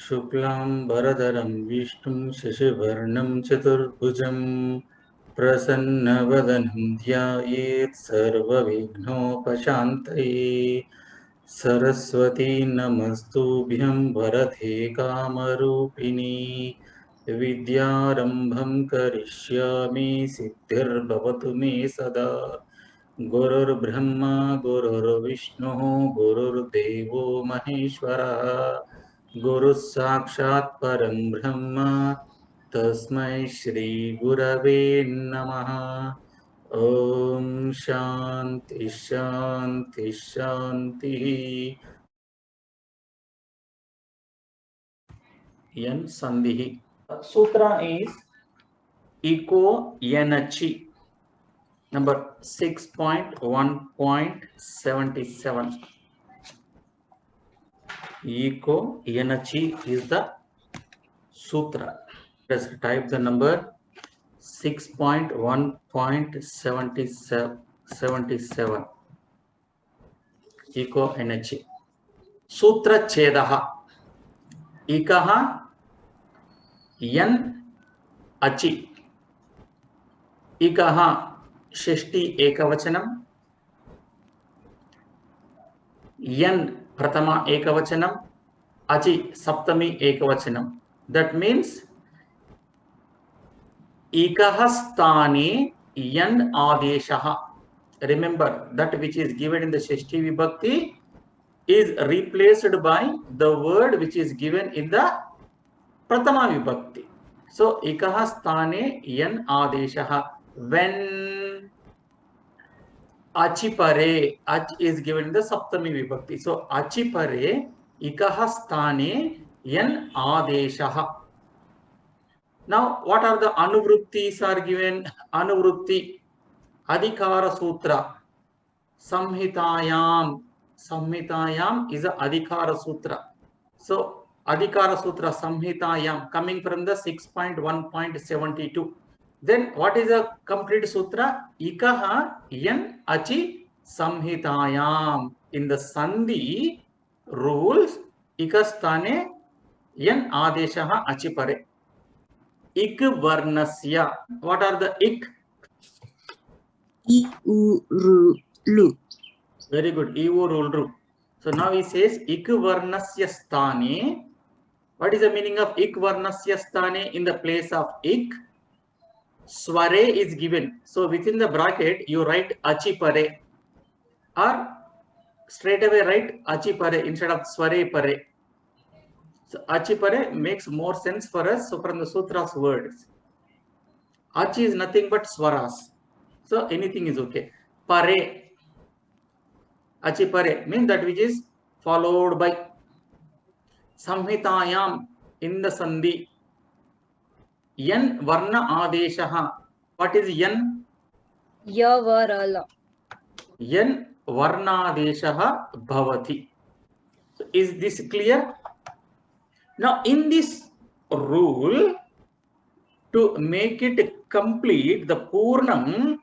शुक्लांबरधरं विष्णुं शशिवर्णं चतुर्भुजं प्रसन्नवदनं ध्यायेत् सर्वविघ्नोपशान्तये। सरस्वती नमस्तुभ्यं वरदे कामरूपिणी। विद्यारम्भं करिष्यामि सिद्धिर्भवतु मे सदा। गुरुर्ब्रह्मा गुरुर्विष्णुः गुरुर्देवो महेश्वरः। गुरुः साक्षात् परं ब्रह्म तस्मै श्री गुरवे नमः। ओम शांति शांति शांति। यन संधि सूत्र is eco energy number 6.1.77. eco energy is the sutra. Let's type the number 6.1.77. eco energy. सूत्र छेदः इकः यन अचि इकः षष्ठी एकवचनम यन प्रथमा एकवचनम अचि सप्तमी एकवचनम. That means इकः स्थाने यन आदेशः. Remember that which is given in the Shashthi vibhakti is replaced by the word which is given in the prathama vibhakti. So ikah sthane yan adeshah. When achipare, ach is given in the saptami vibhakti. So achipare ikah sthane yan adeshah. Now what are the anuvrittis are given? Anuvritti adhikara sutra samhitayam. Samhitayam is a adhikara sutra. So adhikara sutra samhitayam coming from the 6.1.72. Then what is a complete sutra? Ikaha yan achi samhitayam. In the sandhi rules ikasthane yan adeshaha achipare. Ik varnasya. What are the ik? I, U, Ru, Lu. Very good. I, U, Ru, Lu. So now he says ik varnasya sthane. What is the meaning of ik varnasya sthane? In the place of ik, sware is given. So within the bracket you write achipare or straight away write achipare instead of sware pare. So achipare makes more sense for us. So from the sutras words, achi is nothing but swaras. So anything is okay. Pare, achipare means that which is followed by. Samhitayam in the sandhi. Yan varna adeshaha. What is yan? Ya, Varala. Yan varnadeshaha bhavati. So is this clear? Now in this rule, to make it complete, the Purnam,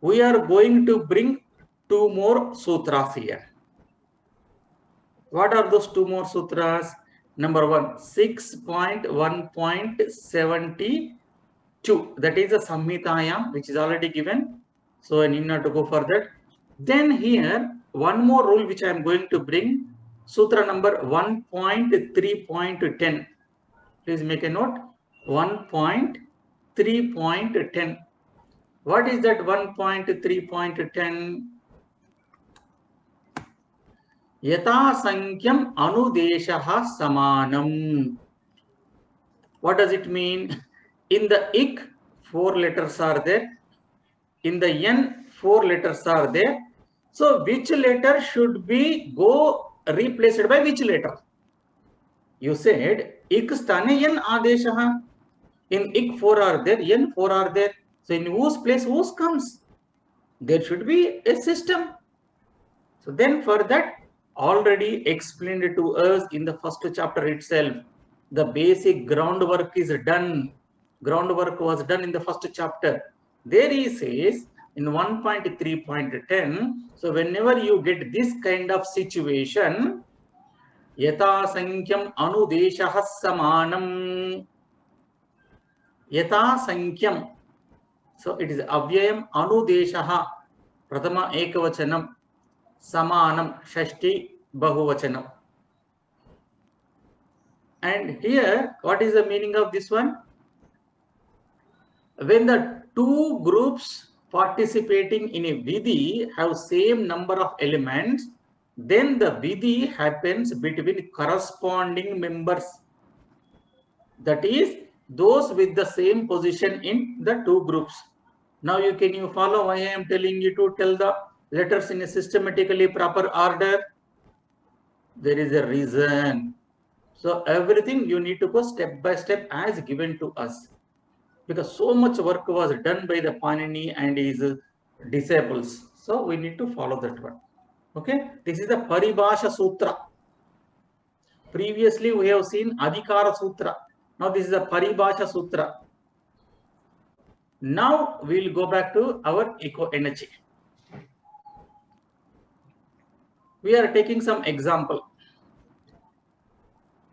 we are going to bring two more sutras here. What are those two more sutras? Number one, 6.1.72. That is a Samhitayam, which is already given. So I need not to go further. Then here, one more rule which I am going to bring, Sutra number 1.3.10. Please make a note. 1.3.10. What is that 1.3.10? Yata sankyam anudeshaha samanam. What does it mean? In the ik, 4 letters are there. In the yan, 4 letters are there. So which letter should be replaced by which letter? You said ik sthane yan adeshaha. In ik 4 are there, yan 4 are there. So in whose place whose comes? There should be a system. So then for that, already explained to us in the first chapter itself, the basic groundwork is done. Groundwork was done in the first chapter. There he says in 1.3.10, so whenever you get this kind of situation, yata sankyam anudeshah samanam. Yata sankyam. So it is avyayam anudeshah. Pratama ekavachanam. Samanam Shashti Bahuvachanam. And here, what is the meaning of this one? When the two groups participating in a vidhi have same number of elements, then the vidhi happens between corresponding members. That is, those with the same position in the two groups. Now can you follow why I am telling you to tell the letters in a systematically proper order? There is a reason. So everything you need to go step by step as given to us, because so much work was done by the Panini and his disciples. So we need to follow that one. Okay, this is the Paribhasha Sutra. Previously we have seen Adhikara Sutra. Now this is the Paribhasha Sutra. Now we will go back to our eco energy. We are taking some example.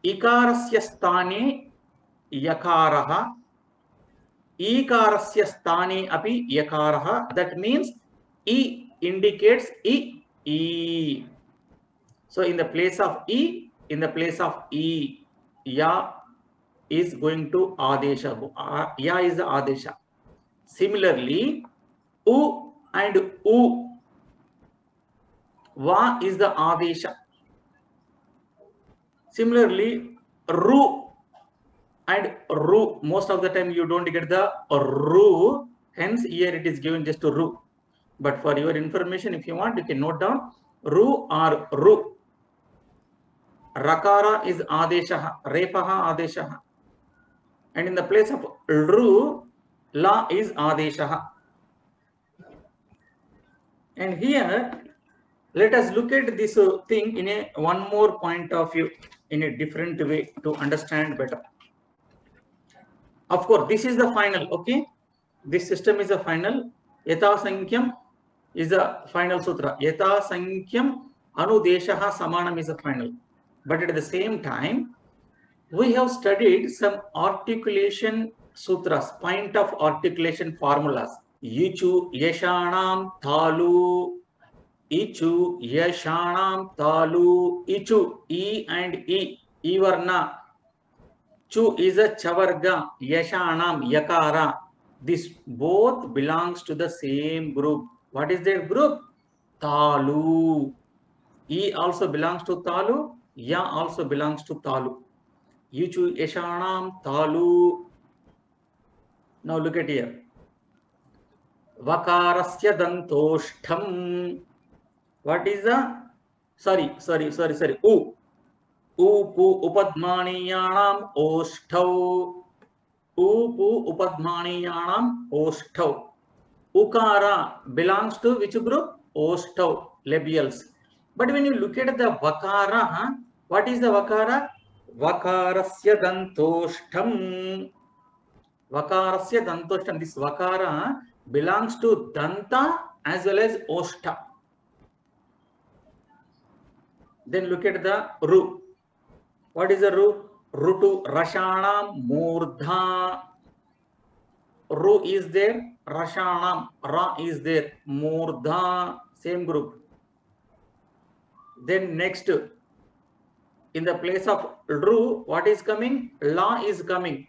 Ikarasya sthane yakaraha, ikarasya sthane api yakaraha. That means e indicates e. So in the place of e, ya is going to adesha. Ya is the adesha. Similarly, u and u, va is the adesha. Similarly, ru and ru, most of the time you don't get the ru, hence here it is given just to ru. But for your information, if you want, you can note down ru or ru. Rakara is adeshaha, repaha adeshaha. And in the place of ru, la is adeshaha. And here, let us look at this thing in a one more point of view, in a different way to understand better. Of course, this is the final, okay? This system is a final. Yata sankyam is a final sutra. Yata sankyam anudeshaha samanam is a final. But at the same time, we have studied some articulation sutras, point of articulation formulas. Ichu yashanam talu. Ichu yashanam talu. Ichu, e and e varna. Chu is a chavarga, yashanam, yakara. This both belongs to the same group. What is their group? Talu. E also belongs to talu. Ya also belongs to talu. Yuchu yashanam talu. Now look at here. Vakarasya dantoshtham. What is the? Sorry. U. Upu upadmaniyanam oshtau. Upu upadmaniyanam oshtau. Ukara belongs to which group? Oshtau, labials. But when you look at the vakara, what is the vakara? Vakarasya dantoshtham. Vakarasya dantoshtham. This vakara belongs to danta as well as oshta. Then look at the ru. What is the ru? Rutu rashanam murdha. Ru is there, rashanam, ra is there, murdha, same group. Then next, in the place of ru, what is coming? La is coming.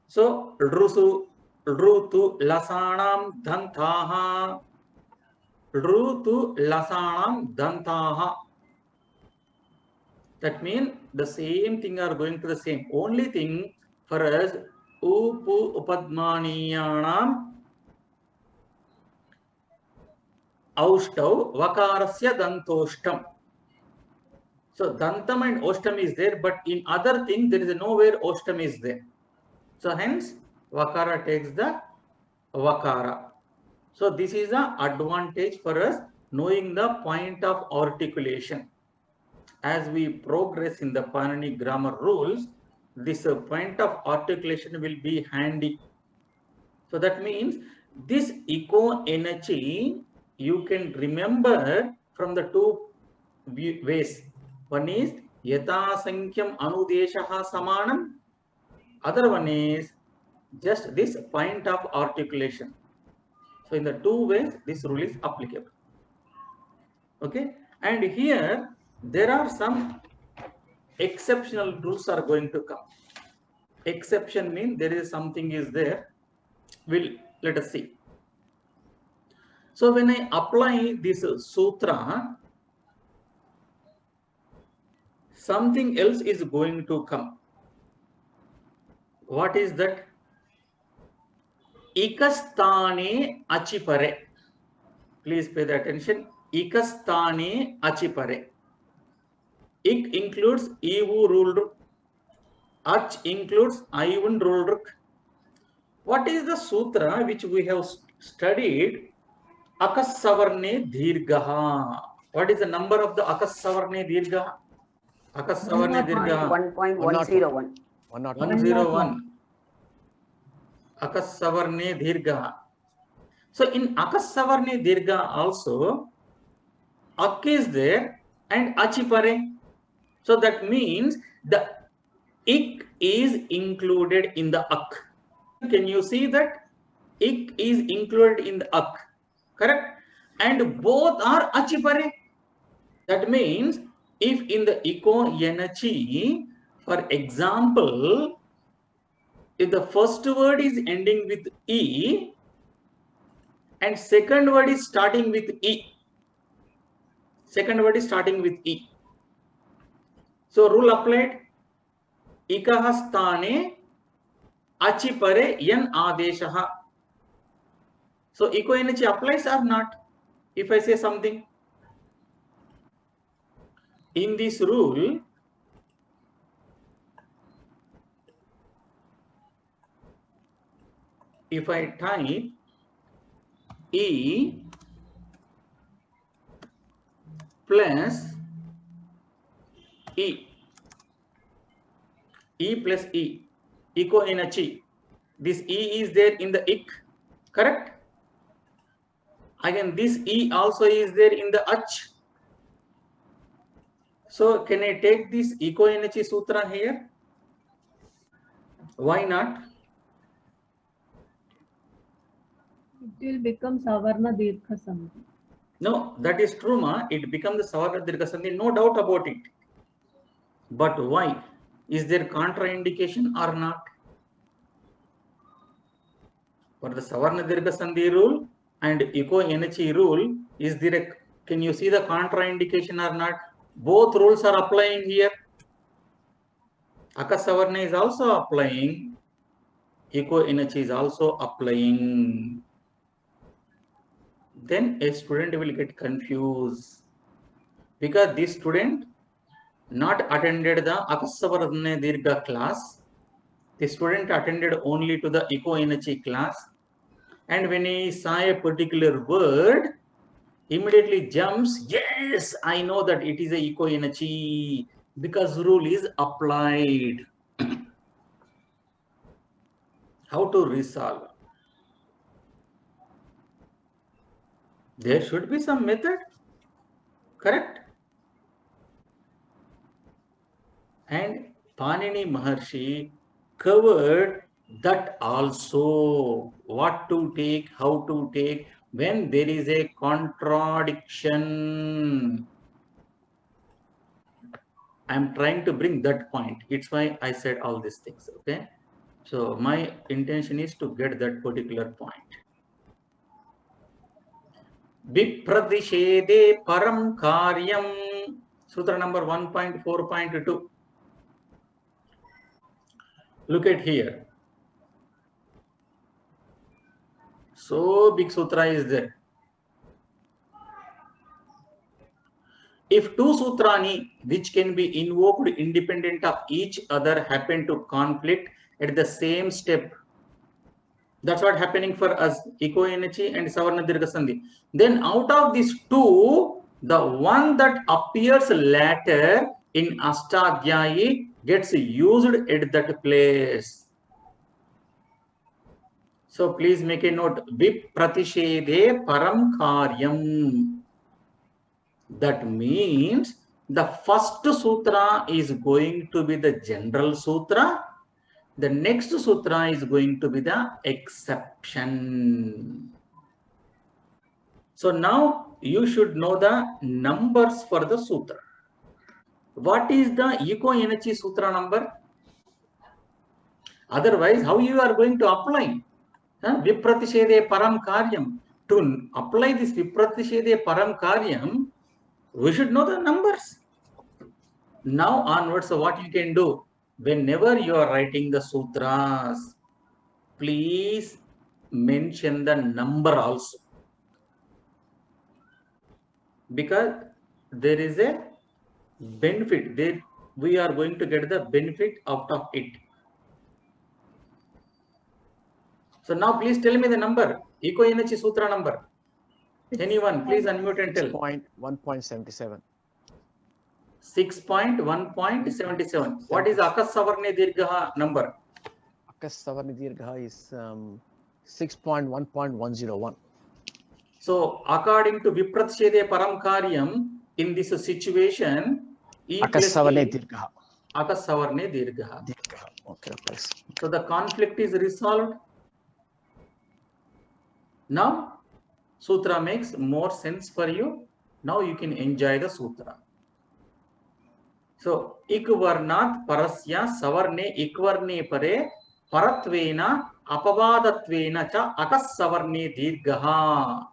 So rusu, rutu lasanam dhantaha. Rutu lasanam dhantaha. That means the same thing are going to the same. Only thing for us, upu upadmaniyanam aushtau vakarasya dantoshtam. So dantam and oshtam is there, but in other thing there is nowhere oshtam is there. So hence vakara takes the vakara. So this is the advantage for us knowing the point of articulation. As we progress in the Panini grammar rules, this point of articulation will be handy. So that means this echo energy you can remember from the two ways. One is yata sankyam anudeshaha samanam. Other one is just this point of articulation. So in the two ways, this rule is applicable. Okay, and here there are some exceptional rules are going to come. Exception means there is something is there. Let us see. So when I apply this sutra, something else is going to come. What is that? Ikastane achipare. Please pay the attention. Ikastane achipare. Ik includes ivu rulruk. Ach includes aivun rulruk. What is the sutra which we have studied? Akasavarne dirgaha. What is the number of the akasavarne dirgaha? Akasavarne dirgaha. 1.101. 101. Akasavarne dirgaha. So in akasavarne dirgaha also, ak is there and achipare. So that means the ik is included in the ak. Can you see that? Ik is included in the ak. Correct? And both are achipare. That means if in the echo energy, for example, if the first word is ending with E and second word is starting with E. Second word is starting with E. So rule applied. Ikaha sthane achipare yan adeshaha. So echo energy applies or not? If I say something in this rule, if I type E plus E, E plus E, echo energy. This E is there in the ik, correct? Again, this E also is there in the ach. So can I take this echo energy sutra here? Why not? It will become Savarna Dirgha Sandhi. No, that is true, ma. It becomes the Savarna Dirgha Sandhi, no doubt about it. But why? Is there contraindication or not? For the Savarna Dirgha Sandhi rule and echo energy rule, is there a, can you see the contraindication or not? Both rules are applying here. Akasavarna is also applying. Echo energy is also applying. Then a student will get confused because this student not attended the Akasavarna Dirgha class. The student attended only to the echo energy class, and when he saw a particular word, immediately jumps, yes, I know that it is a echo energy because rule is applied. How to resolve? There should be some method, correct? And Panini Maharshi covered that also, what to take, how to take when there is a contradiction. I am trying to bring that point. It's why I said all these things, okay? So my intention is to get that particular point. Vipradishede param karyam. Sutra number 1.4.2. Look at here. So big sutra is there. If two sutrani which can be invoked independent of each other happen to conflict at the same step, That's what happening for us, Iko Enachi and Savarna Dirgha Sandhi. Then out of these two, the one that appears later in Ashtadhyayi gets used at that place. So please make a note. Vipratishede param karyam. That means the first sutra is going to be the general sutra. The next sutra is going to be the exception. So now you should know the numbers for the sutra. What is the Iko Enachi sutra number? Otherwise, how you are going to apply? Vipratishede param karyam. To apply this Vipratishede param karyam, we should know the numbers. Now onwards, so what you can do? Whenever you are writing the sutras, please mention the number also. Because there is a benefit. There we are going to get the benefit out of it. So now please tell me the number. Iko Enachi Sutra number. Anyone, please unmute and tell. 6.1.77. 6.1.77. What is Akasavarne Dirgha number? Akasavarne Dirgha is 6.1.101. So according to Vipratishede Param Karyam, in this situation, E plus Akasavarne E, Dirgha. Akasavarne Dirgha. Okay, please. So the conflict is resolved. Now, Sutra makes more sense for you. Now you can enjoy the Sutra. So, ikvarnat parasya savarne ikvarne pare paratvena apavadatvena cha akasavarne dirgha.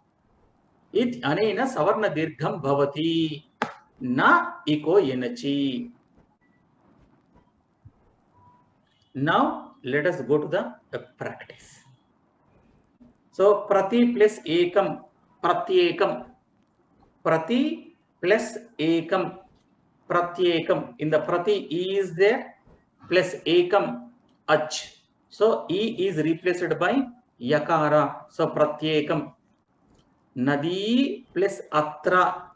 It anena savarna dirgham bhavati na iko enachi. Now, let us go to the practice. So, prati plus ekam, pratyekam. Prati plus ekam, pratyekam. In the prati, E is there, plus ekam, ach. So, E is replaced by yakara. So, pratyekam. Nadi plus atra.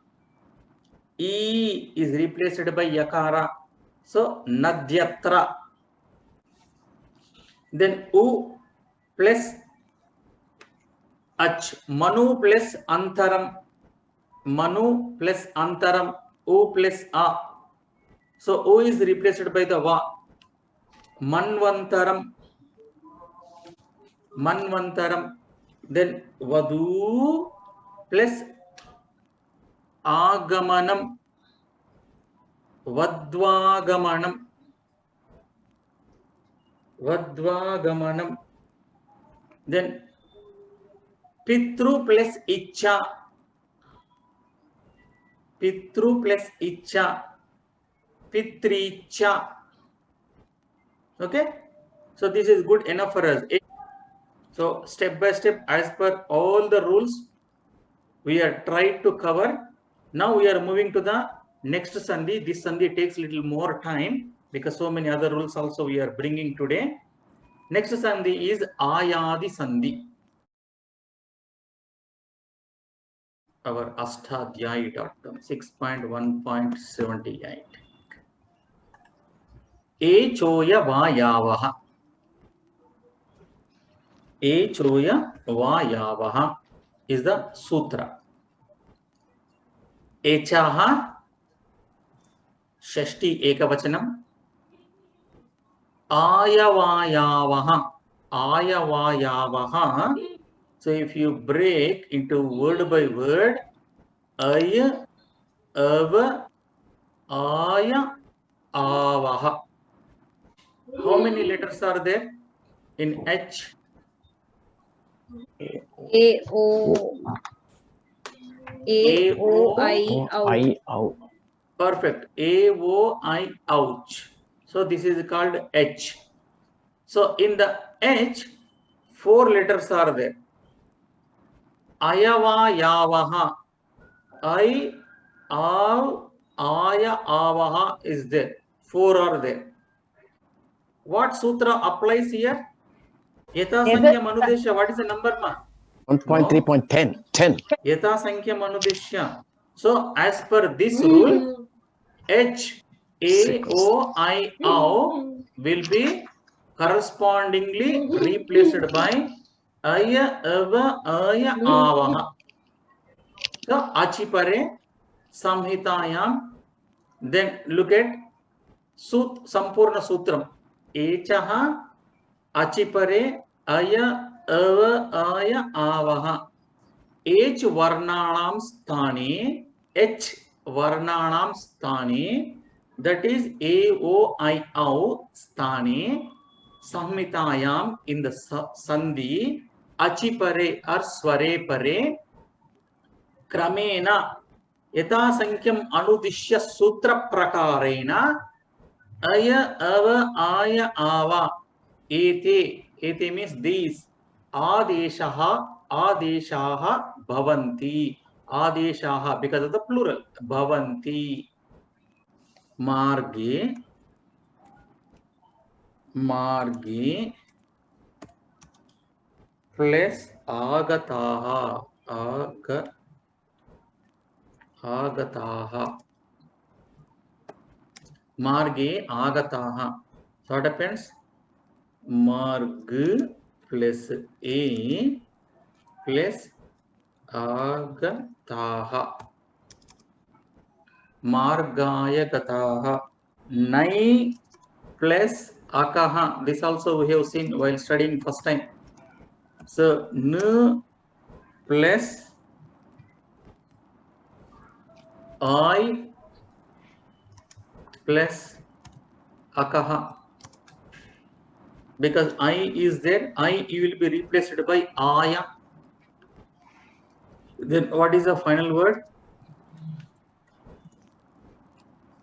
E is replaced by yakara. So, nadyatra. Then, U plus ach. Manu plus antaram. Manu plus antaram. U plus a. So O is replaced by the va. Manvantaram. Manvantaram. Then vadu plus agamanam. Vadvagamanam. Vadvagamanam. Then pitru plus icha. Pitru plus icha. Pitricha. Okay. So this is good enough for us. So step by step, as per all the rules, we are trying to cover. Now we are moving to the next sandhi. This sandhi takes little more time because so many other rules also we are bringing today. Next sandhi is Ayadi sandhi. Our Ashtadhyayi.com 6.1.78. Echoya vayavaha. Echoya vayavaha is the sutra. Echaha Shashti Ekavachanam. Ayavayavaha. Ayavayavaha. So if you break into word by word, Aya, Ava, Aya, Avaha. How many letters are there in H? A O I out. Perfect. A O I ouch. So this is called H. So in the H, 4 letters are there. Ayava yavaha. I, Av, Aya, Avaha is there. 4 are there. What sutra applies here? Yatha Sankhya Manudeshya, what is the number, ma? 1.3.10. 10. Yatha Sankhya Manudeshya. So, as per this rule, H, A, O, I, O will be correspondingly replaced by Aya, Ava, Aya, Avaha. So, Achipare, Samhitayam. Then look at Sampurna Sutram. Echaha, Achipare, Aya, Ava, Aya, Avaha. H varnanam sthane, H varnanam sthane, that is A, O, I, O sthane, samhitayam in the sandhi, achipare or sware pare, kramena, yatha sankhyam anudishya sutra prakarena, aya, ava, aya, ava, ete means these, adeshaha, adeshaha bhavanti, adeshaha because of the plural, bhavanti, marge, marge plus agataha, agataha, marge agataha. So what happens? Marg plus a plus agataha, margaya gataha. Nai plus akaha, this also we have seen while studying first time. So n plus I plus akaha, because I is there, I will be replaced by aya. Then what is the final word?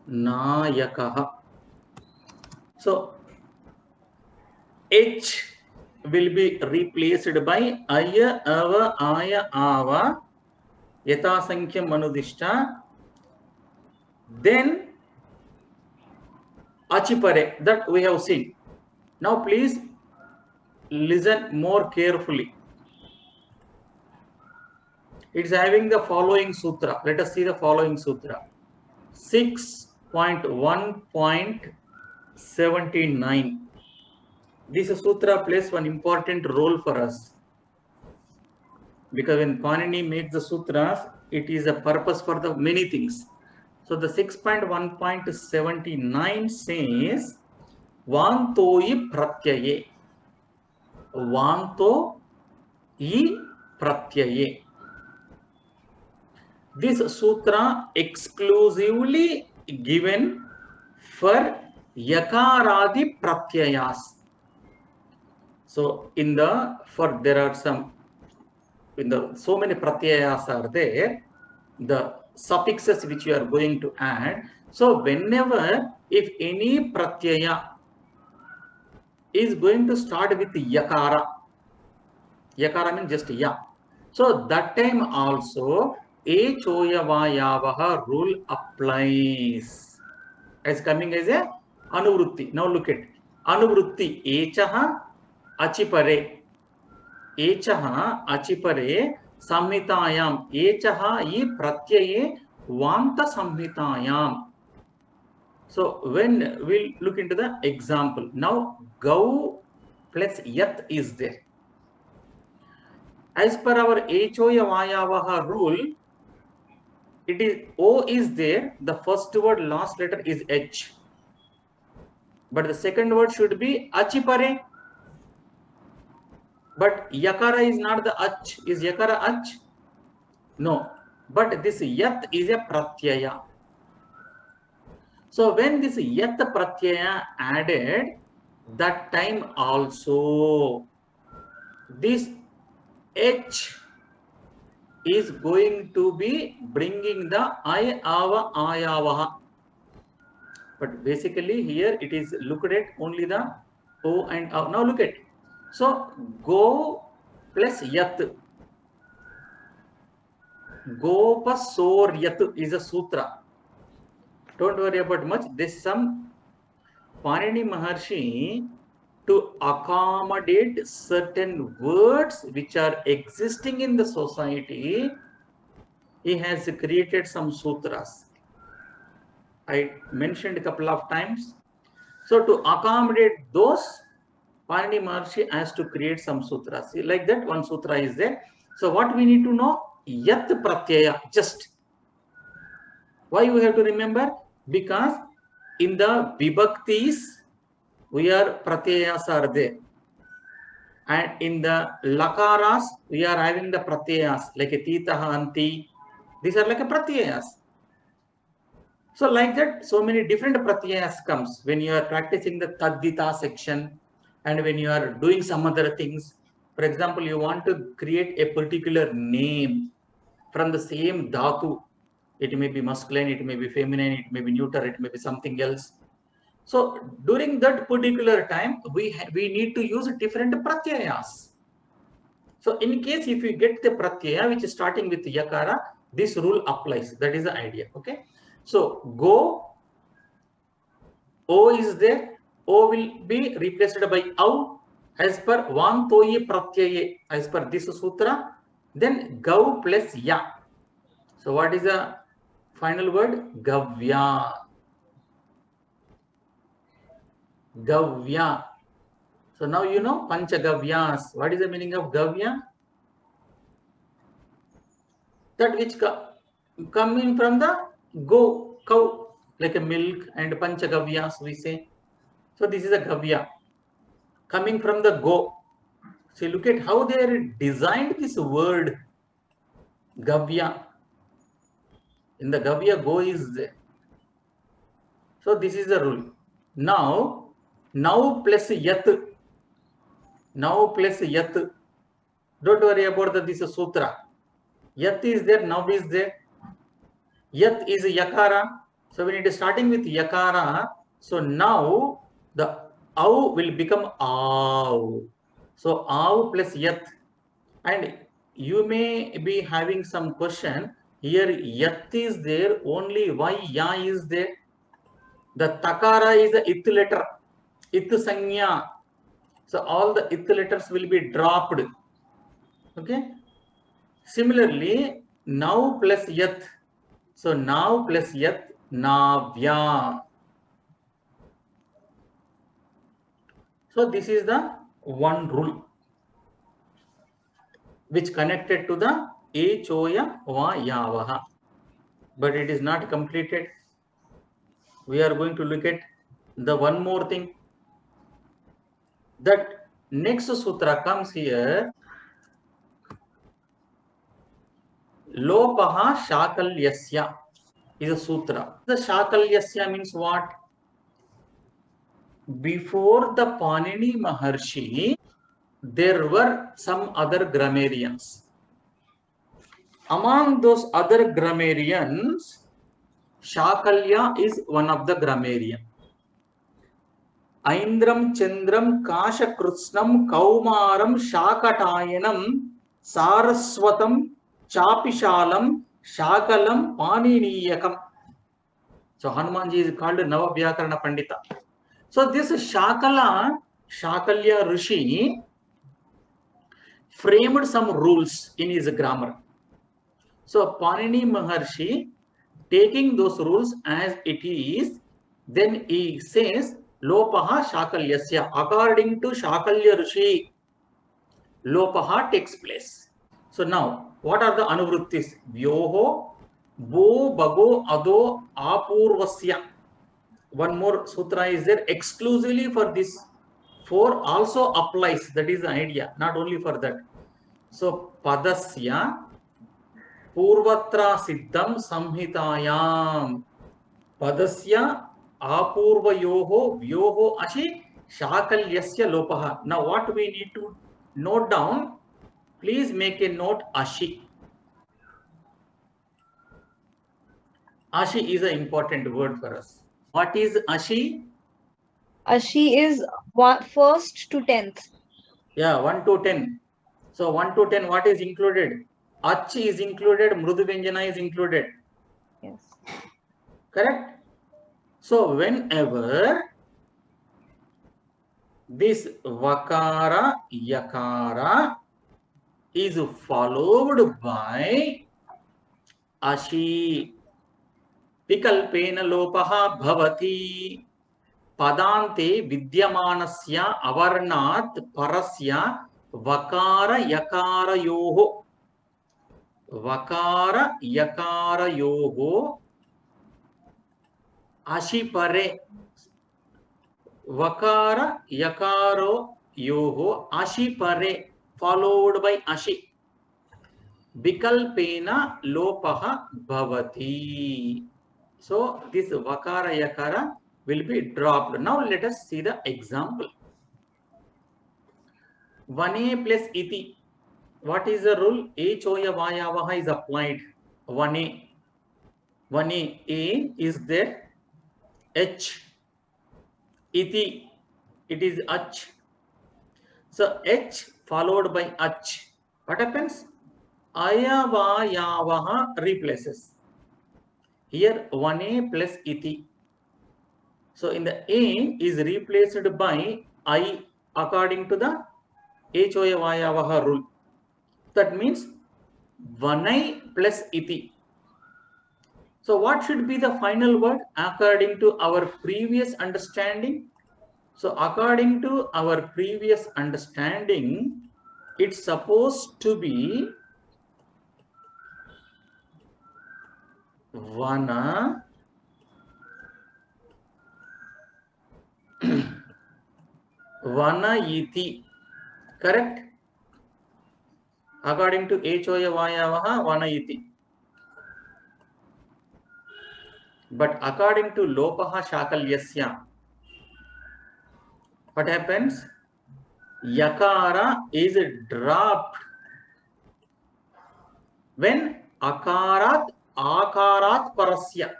Nayakaha. So H will be replaced by aya, ava, aya, ava, yatha sankhya manudishta. Then achipare, that we have seen. Now please listen more carefully. It's having the following sutra. Let us see the following sutra. 6.1.79. This sutra plays one important role for us, because when Panini makes the sutras, it is a purpose for the many things. So the 6.1.79 says Vantoi pratyaye. Vanto I pratyaye. This sutra exclusively given for yakaradi pratyayas. So in the there are some so many pratyayas are there, the suffixes which you are going to add. So whenever if any pratyaya is going to start with yakara, yakara means just ya. So that time also a choyavayavaha rule applies as coming as a anuvrutti. Now look at anuvrutti echaha achipare, echaha achipare samhitayam, echaha I pratyaye vanta samhitayam. So when we'll look into the example, now gau plus yat is there. As per our echoya vayavaha rule, it is O is there, the first word last letter is H, but the second word should be achipare. But yakara is not the ach. Is yakara ach? No. But this yat is a pratyaya. So when this yat pratyaya added, that time also this H is going to be bringing the I, ava, ayavaha. But basically here it is looked at only the O and A. Now look at. So go plus yat. Gopasor yat is a sutra. Don't worry about much. This some Panini Maharshi to accommodate certain words which are existing in the society, he has created some sutras. I mentioned a couple of times. So to accommodate those, Panini Maharshi has to create some sutras. See, like that, one sutra is there. So what we need to know? Yat pratyaya. Just. Why we have to remember? Because in the vibhaktis, we are pratyayas are there. And in the lakaras, we are having the pratyayas like a titaha, anti. These are like a pratyayas. So like that, so many different pratyayas comes when you are practicing the tadita section and when you are doing some other things. For example, you want to create a particular name from the same dhatu. It may be masculine, it may be feminine, it may be neuter, it may be something else. So during that particular time, we need to use different pratyayas. So in case if you get the pratyaya which is starting with yakara, this rule applies. That is the idea. Okay. So go, O is there. O will be replaced by au as per vantoye pratyaye as per this sutra. Then gau plus ya. So what is the final word? Gavya. Gavya. So now you know Panchagavyas. What is the meaning of Gavya? That which coming from the go, cow, like a milk, and Panchagavyas we say. So this is a Gavya. Coming from the go. So look at how they are designed this word Gavya. In the Gavya, go is there. So this is the rule. Now plus yat. Now plus yat. Don't worry about this sutra. Yat is there, now is there. Yat is yakara. So when it is starting with yakara, so now the au will become au. So au plus yat. And you may be having some question. Here yat is there, only why ya is there? The takara is the it letter. It sanya. So all the it letters will be dropped. Okay. Similarly, now plus yat. So now plus yat, navya. So this is the one rule which connected to the echoya va yavaha. But it is not completed. We are going to look at the one more thing. That next sutra comes here. Lopaha shakalyasya is a sutra. The shakalyasya means what? Before the Panini Maharshi, there were some other grammarians. Among those other grammarians, Shakalya is one of the grammarian. Aindram Chandram Kashakrusnam Kaumaram Shakatayanam Saraswatam Chapishalam Shakalam Paniniyakam. So Hanumanji is called Navavyakarana Pandita. So this Shakalya Rishi framed some rules in his grammar. So Panini Maharshi, taking those rules as it is, then he says Lopaha Shakalyasya. According to Shakalya Rishi, Lopaha takes place. So now, what are the anuvrittis? Vyoho, Bo, Bago, Ado, Apurvasya. One more sutra is there exclusively for this. 4 also applies. That is the idea, not only for that. So Padasya Purvatra Siddham Samhitayam. Padasya Apurvayoho Vyoho Ashi Shakalyasya Lopaha. Now what we need to note down, please make a note Ashi. Ashi is an important word for us. What is Ashi? Ashi is 1st to 10th. Yeah, 1 to 10. So 1 to 10, what is included? Ach is included, Mrudu Vyanjana is included. Yes. Correct? So whenever this vakara yakara is followed by ashi. विकल्पेन लोपः भवति. पदान्ते विद्यमानस्य अवर्णात् परस्य वकार यकारयोः अशिपरे. वकार यकारोयोः अशिपरे followed by ashi. विकल्पेन लोपः भवति. So this vakara yakara will be dropped. Now let us see the example. Vane plus iti. What is the rule? Echoya vayavaha is applied. Vane. Vane A is there. H. Iti. It is H. So H followed by H. What happens? Ayavayavaha replaces. Here 1a plus iti. So in the A is replaced by I according to the Echoya vayavaha rule. That means vanai plus iti. So what should be the final word according to our previous understanding? So according to our previous understanding, it's supposed to be vana vanayiti. Correct? According to Echoya vayavaha vanayiti. But according to lopaha shakalyasya, what happens? Yakara is dropped when akarat parasya.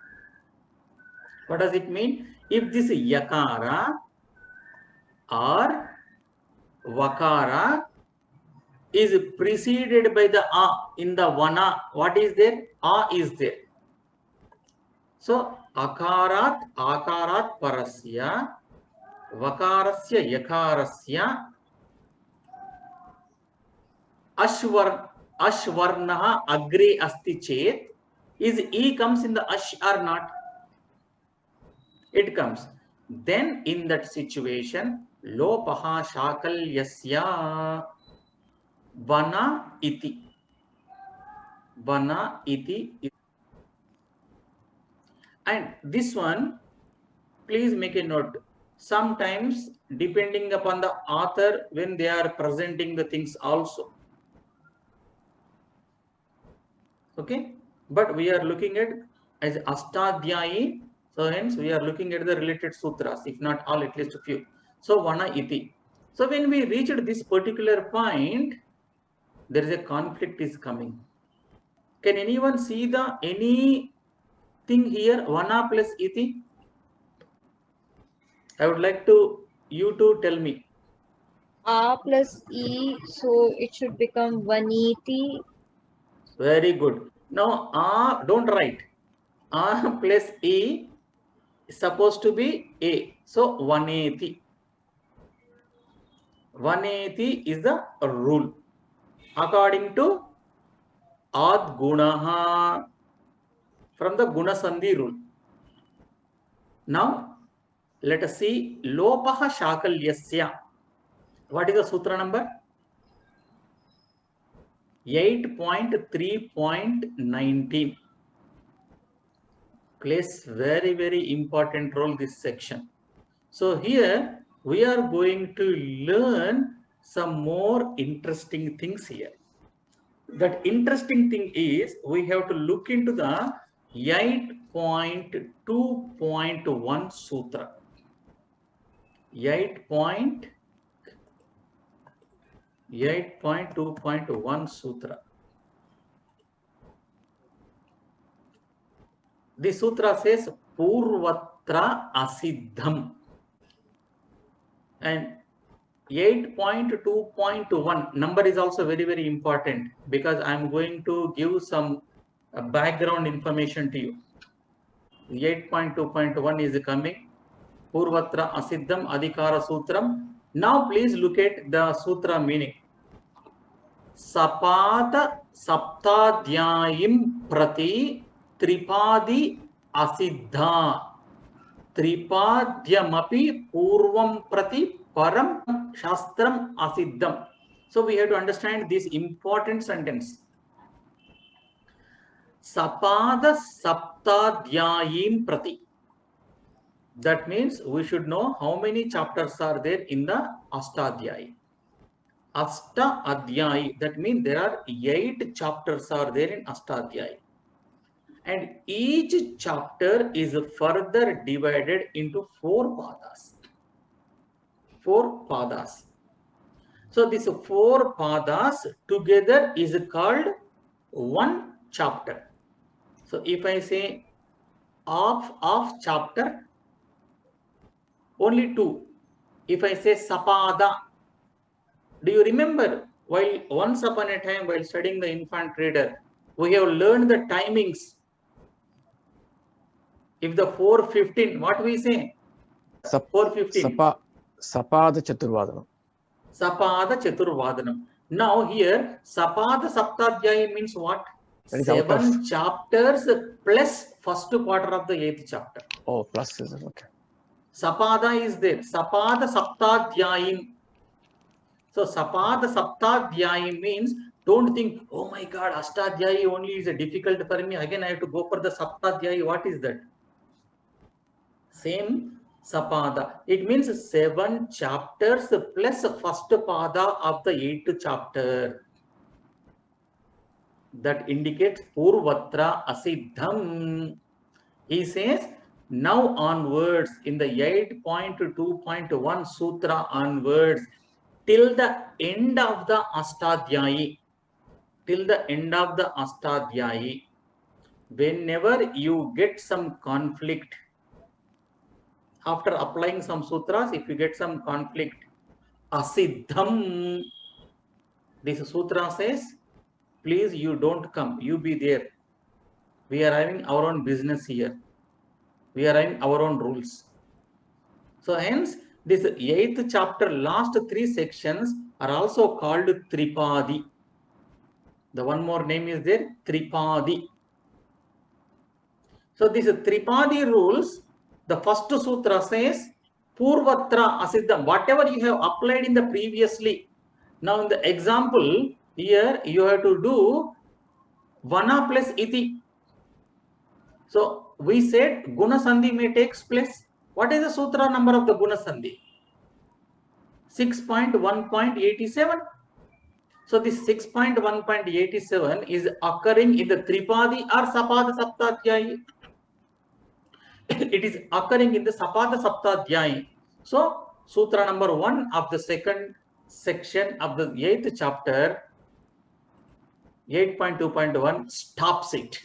What does it mean? If this yakara or vakara is preceded by the a in the vana, what is there? A is there. So akarat parasya vakarasya yakarasya ashvarnaha agre asti chet. Is E comes in the ash or not? It comes. Then in that situation, lopaha shakalyasya vana iti. Vana iti. And this one, please make a note. Sometimes, depending upon the author, when they are presenting the things also. Okay? But we are looking at as Astadhyayi. So hence we are looking at the related sutras, if not all, at least a few. So vana iti. So when we reached this particular point, there is a conflict is coming. Can anyone see the anything here? Vana plus iti. I would like you to tell me. A plus E, so it should become vaniti. Very good. Now A, don't write. A plus E is supposed to be A. So vaneti. Vaneti is the rule. According to ad gunaha from the guna sandhi rule. Now let us see lopaha shakalyasya. What is the sutra number? 8.3.19. Plays very, very important role this section. So here we are going to learn some more interesting things here. That interesting thing is we have to look into the 8.2.1 sutra. 8.2.1 sutra. The sutra says Purvatra Asiddham. And 8.2.1 number is also very, very important because I am going to give some background information to you. 8.2.1 is coming. Purvatra Asiddham Adhikara Sutram Now please look at the sutra meaning. Sapata saptadhyayim prati tripadi asiddha. Tripadyamapi purvam prati param shastram asiddham. So we have to understand this important sentence. Sapada saptadhyayim prati. That means we should know how many chapters are there in the Ashtadhyayi. Ashta Adhyayi, that means there are 8 chapters are there in Ashtadhyayi. And each chapter is further divided into 4 padas. 4 padas. So these 4 padas together is called one chapter. So if I say of chapter, only 2. If I say sapada, do you remember while once upon a time while studying the infant reader, we have learned the timings. If the 4:15, what we say? 4:15. Sapada Chaturvadanam. Sapada Chaturvadanam. Now here, Sapada Saptadhyayi means what? 7 chapters plus first quarter of the 8th chapter. Oh, plus is it? Okay. Sapada is there. Sapada Saptadhyayim. So Sapada Saptadhyayi means, don't think, oh my God, Ashtadhyayi only is difficult for me. Again, I have to go for the Saptadhyayi. What is that? Same Sapada. It means 7 chapters plus first pada of the 8th chapter. That indicates Purvatra Asiddham. He says, now onwards, in the 8.2.1 sutra onwards, till the end of the Ashtadhyayi, whenever you get some conflict, after applying some sutras, if you get some conflict, Asiddham, this sutra says, please, you don't come, you be there. We are having our own business here. We are having our own rules. So hence, this 8th chapter, last 3 sections are also called Tripadi. The one more name is there, Tripadi. So these Tripadi rules, the first sutra says, Purvatra Asiddham, whatever you have applied in the previously. Now in the example, here you have to do Vana plus Iti. So we said Guna Sandhi may takes place. What is the sutra number of the Guna Sandhi? 6.1.87. So this 6.1.87 is occurring in the Tripadi or Sapada Saptadhyayi. It is occurring in the Sapada Saptadhyayi. So sutra number 1 of the second section of the 8th chapter, 8.2.1, stops it.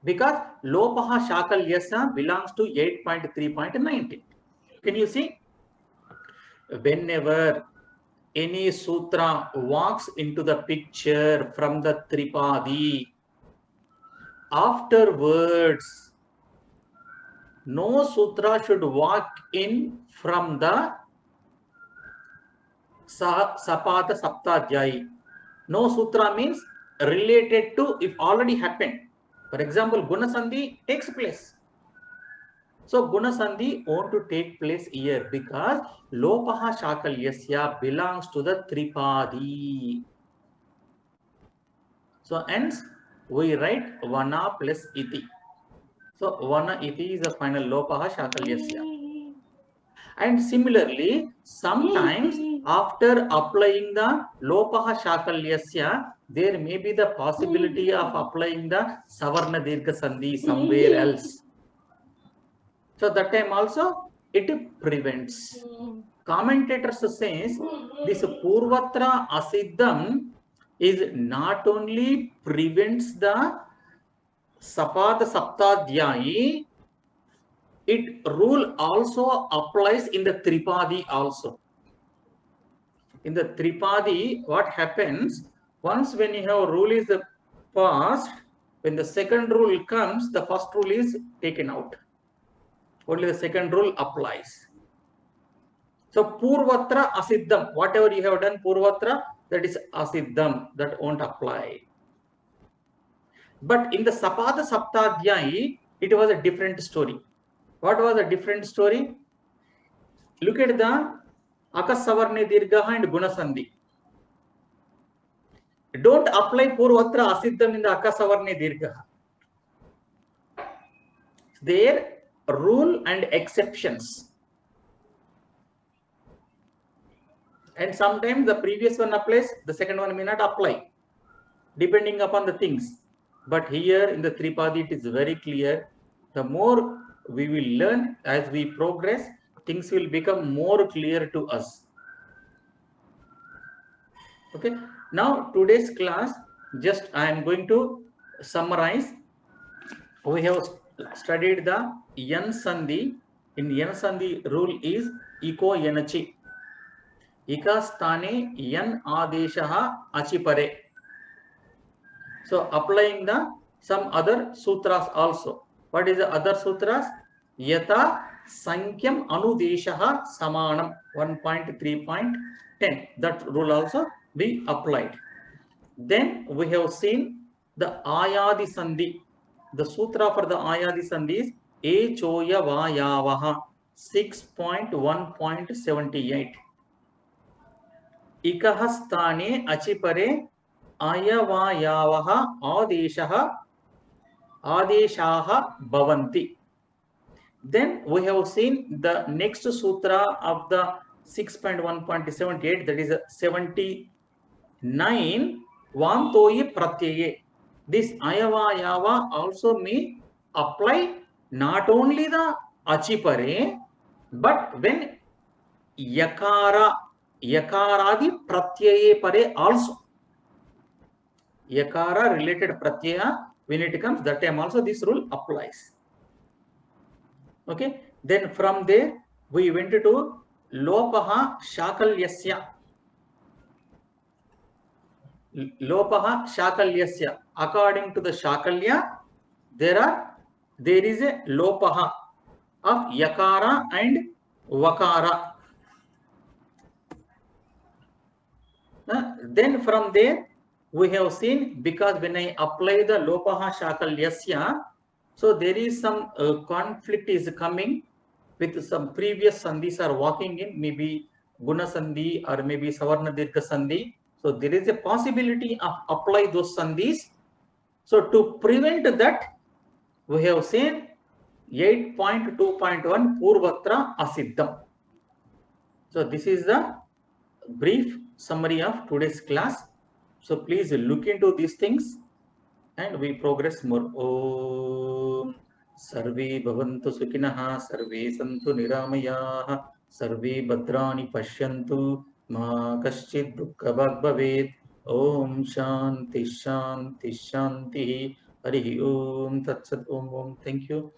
Because Lopaha Shakalyasa belongs to 8.3.19. Can you see? Whenever any sutra walks into the picture from the Tripadi, afterwards, no sutra should walk in from the Sapada Saptadhyayi. No sutra means related to if already happened. For example, Guna Sandhi takes place. So Guna Sandhi won't to take place here because Lopaha Shakalyasya belongs to the Tripadi. So hence we write Vana plus Iti. So Vana Iti is the final Lopaha Shakalyasya. And similarly, sometimes after applying the Lopaha Shakalyasya, there may be the possibility of applying the Savarna Dirgha Sandhi somewhere else. So that time also it prevents. Commentators says this Purvatra Asiddham is not only prevents the Sapada Saptadhyayi, it rule also applies in the Tripadi also. In the Tripadi, what happens, once when you have rule is passed, when the second rule comes, the first rule is taken out. Only the second rule applies. So purvatra asiddham, whatever you have done purvatra, that is asiddham, that won't apply. But in the Sapada Saptadhyayi, it was a different story. What was a different story? Look at the Akasavarne Dirgha and Gunasandhi. Don't apply purvatra asiddham in the Akasavarne Dirgha. Their rule and exceptions. And sometimes the previous one applies, the second one may not apply, depending upon the things. But here in the Tripadi, it is very clear. The more we will learn as we progress, things will become more clear to us. Okay. Now today's class, just I am going to summarize. We have studied the Yan Sandhi. In Yan Sandhi, rule is Iko Yanachi. Ika sthane yan adeshaha achipare. So applying the some other sutras also. What is the other sutras? Yata sankyam anudeshaha samanam 1.3.10. That rule also be applied. Then we have seen the Ayadi Sandhi. The sutra for the Ayadi Sandhi is E Choya Vayavaha 6.1.78. Ikah sthane achipare ayavayavaha adeshaha bhavanti. Then we have seen the next sutra of the 6.1.78, that is 79, vantoyi pratyaye. This ayavayava also may apply not only the achipare, but when yakaradi pratyaye pare also. Yakara related pratyaya, when it comes, that time also this rule applies. Okay. Then from there we went to lopaha shakalyasya. Lopaha shakalyasya. According to the Shakalya, there is a lopaha of yakara and vakara. Then from there we have seen, because when I apply the lopaha shakalyasya, so there is some conflict is coming with some previous sandhis are walking in, maybe guna sandhi or maybe savarna dirgha sandhi. So there is a possibility of apply those sandhis. So to prevent that, we have seen 8.2.1 purvatra asiddham. So this is the brief summary of today's class. So please look into these things and we progress more. Om Sarve Bhavantu Sukinaha, Sarve Santu Niramayaha, Sarve Bhadrani Pashyantu, Ma Kaschid Dukkha Bhavet. Om Shanti Shanti Shanti. Harihi Om Tat Sat Om Om. Thank you.